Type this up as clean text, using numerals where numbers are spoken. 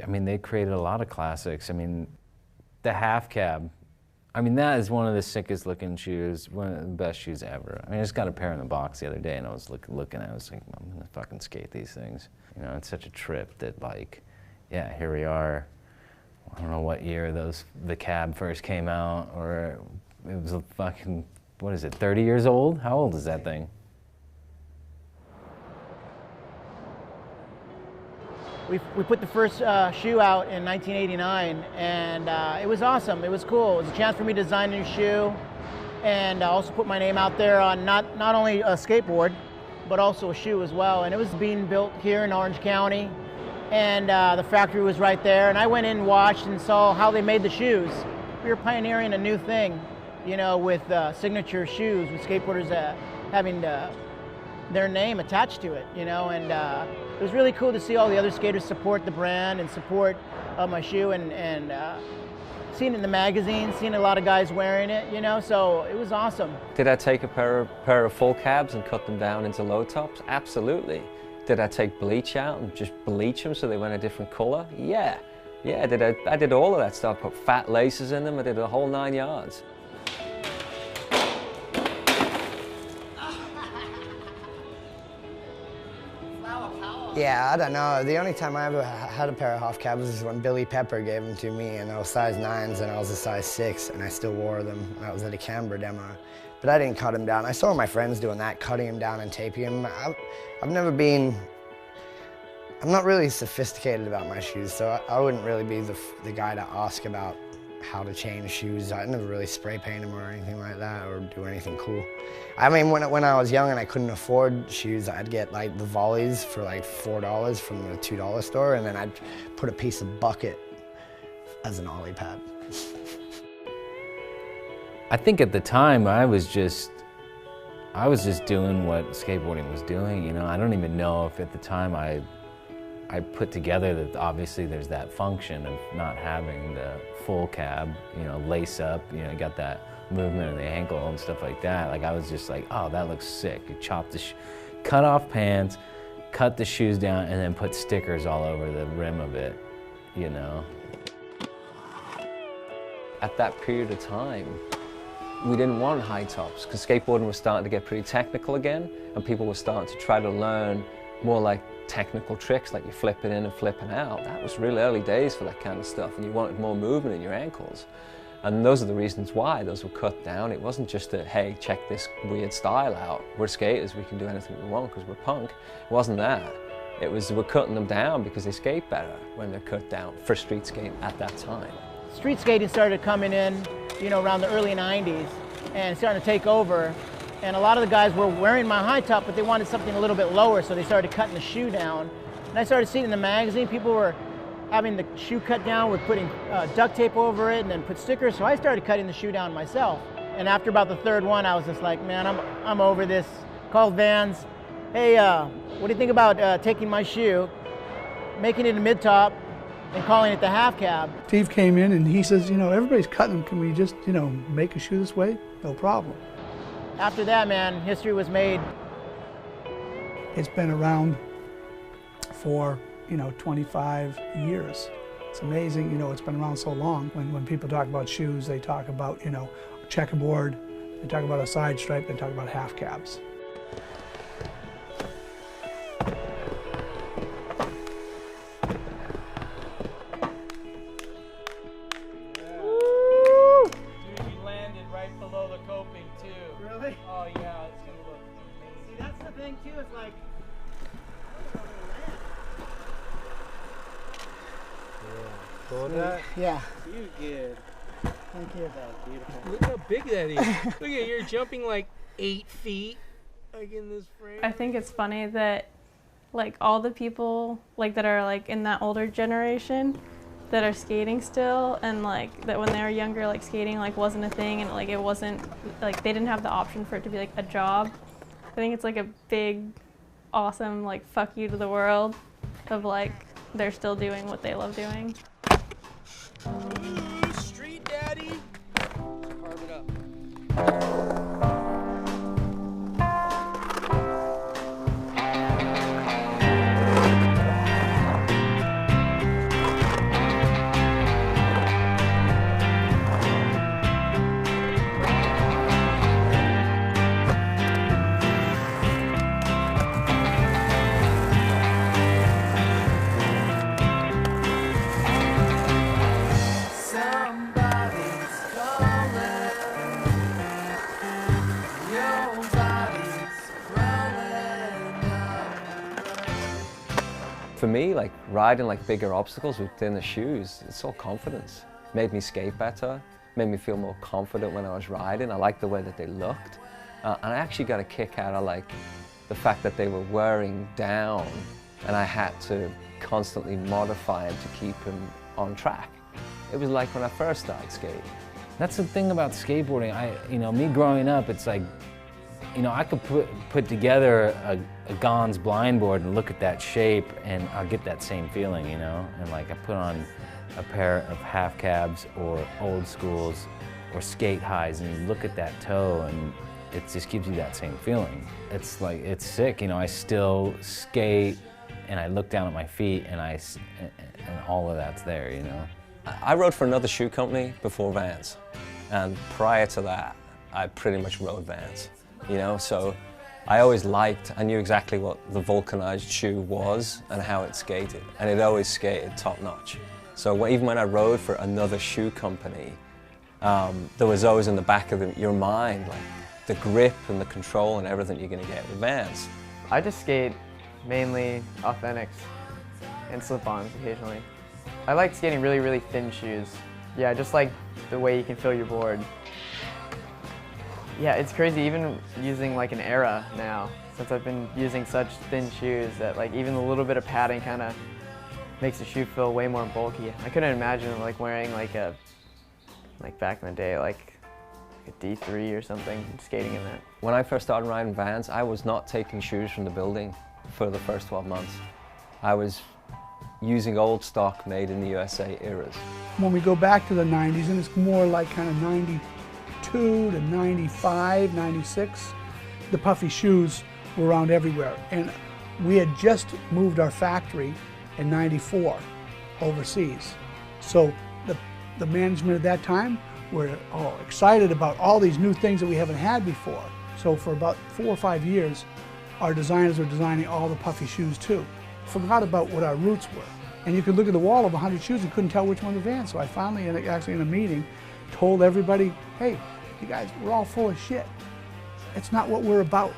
I mean, they created a lot of classics. I mean, the half cab. I mean, that is one of the sickest looking shoes, one of the best shoes ever. I mean, I just got a pair in the box the other day, and I was looking at it, I was like, I'm gonna fucking skate these things. You know, it's such a trip that, like, yeah, here we are. I don't know what year the cab first came out, or it was a fucking, what is it, 30 years old? How old is that thing? We put the first shoe out in 1989, and it was awesome. It was cool. It was a chance for me to design a new shoe, and also put my name out there on not only a skateboard, but also a shoe as well. And it was being built here in Orange County, and the factory was right there. And I went in and watched and saw how they made the shoes. We were pioneering a new thing, you know, with signature shoes, with skateboarders having their name attached to it, you know, and it was really cool to see all the other skaters support the brand and support my shoe, and seeing it in the magazine, seeing a lot of guys wearing it, you know, so it was awesome. Did I take a pair of full cabs and cut them down into low tops? Absolutely. Did I take bleach out and just bleach them so they went a different color? Yeah. Yeah, I did all of that stuff, put fat laces in them, I did the whole 9 yards. Yeah, I don't know. The only time I ever had a pair of half cabs was when Billy Pepper gave them to me, and I was size 9s and I was a size 6, and I still wore them. And I was at a Canberra demo. But I didn't cut them down. I saw my friends doing that, cutting them down and taping them. I'm not really sophisticated about my shoes, so I wouldn't really be the guy to ask about how to change shoes. I never really spray paint them or anything like that, or do anything cool. I mean, when I was young and I couldn't afford shoes, I'd get like the Volleys for like $4 from the $2 store, and then I'd put a piece of bucket as an ollie pad. I think at the time I was just doing what skateboarding was doing, you know. I don't even know if at the time I put together that obviously there's that function of not having the full cab, you know, lace up, you know, you got that movement in the ankle and stuff like that. Like, I was just like, oh, that looks sick. You chop cut off pants, cut the shoes down, and then put stickers all over the rim of it, you know. At that period of time, we didn't want high tops because skateboarding was starting to get pretty technical again, and people were starting to try to learn more like technical tricks, like you flipping in and flipping out. That was really early days for that kind of stuff, and you wanted more movement in your ankles. And those are the reasons why those were cut down. It wasn't just a, hey, check this weird style out. We're skaters, we can do anything we want because we're punk. It wasn't that. It was, we're cutting them down because they skate better when they're cut down for street skating at that time. Street skating started coming in, you know, around the early 90s and starting to take over. And a lot of the guys were wearing my high top, but they wanted something a little bit lower, so they started cutting the shoe down. And I started seeing in the magazine, people were having the shoe cut down with putting duct tape over it and then put stickers, so I started cutting the shoe down myself. And after about the third one, I was just like, man, I'm over this. Called Vans, hey, what do you think about taking my shoe, making it a mid-top, and calling it the half cab? Steve came in and he says, you know, everybody's cutting them. Can we just, you know, make a shoe this way? No problem. After that, man, history was made. It's been around for, you know, 25 years. It's amazing, you know, it's been around so long. When people talk about shoes, they talk about, you know, a checkerboard, they talk about a side stripe, they talk about half cabs. Oh yeah, it's gonna look amazing. See, that's the thing too, it's like, yeah. You good. Thank you. That's beautiful. Look how big that is. Look at, you're jumping like 8 feet, like in this frame. I think it's funny that, like, all the people like that are like in that older generation that are skating still, and like that when they were younger, like skating like wasn't a thing, and like it wasn't like they didn't have the option for it to be like a job. I think it's like a big, awesome like fuck you to the world of like they're still doing what they love doing. Ooh, street daddy. Carve it up. For me, like riding like bigger obstacles with thinner shoes, it's all confidence. Made me skate better, made me feel more confident when I was riding. I liked the way that they looked. And I actually got a kick out of like the fact that they were wearing down and I had to constantly modify them to keep them on track. It was like when I first started skating. That's the thing about skateboarding. Me growing up, it's like, I could put together a Gons blind board and look at that shape and I'll get that same feeling, And like I put on a pair of half cabs or old schools or skate highs and you look at that toe and it just gives you that same feeling. It's like, it's sick, I still skate and I look down at my feet and all of that's there, I rode for another shoe company before Vans, and prior to that, I pretty much rode Vans, so I knew exactly what the vulcanized shoe was and how it skated, and it always skated top notch. So even when I rode for another shoe company, there was always in the back of your mind, like the grip and the control and everything you're gonna get with Vans. I just skate mainly Authentics and slip-ons occasionally. I like skating really, really thin shoes. Yeah, just like the way you can feel your board. Yeah, it's crazy even using like an Era now, since I've been using such thin shoes that like even a little bit of padding kind of makes the shoe feel way more bulky. I couldn't imagine like wearing like back in the day, like a D3 or something, skating in that. When I first started riding Vans, I was not taking shoes from the building for the first 12 months. I was using old stock made in the USA eras. When we go back to the 90s, and it's more like kind of 92 to 95, 96, the puffy shoes were around everywhere. And we had just moved our factory in 94 overseas. So the management at that time were excited about all these new things that we haven't had before. So for about 4 or 5 years, our designers were designing all the puffy shoes too. Forgot about what our roots were. And you could look at the wall of 100 shoes and couldn't tell which one was Vans. So I finally, actually in a meeting, told everybody, hey, you guys, we're all full of shit. It's not what we're about.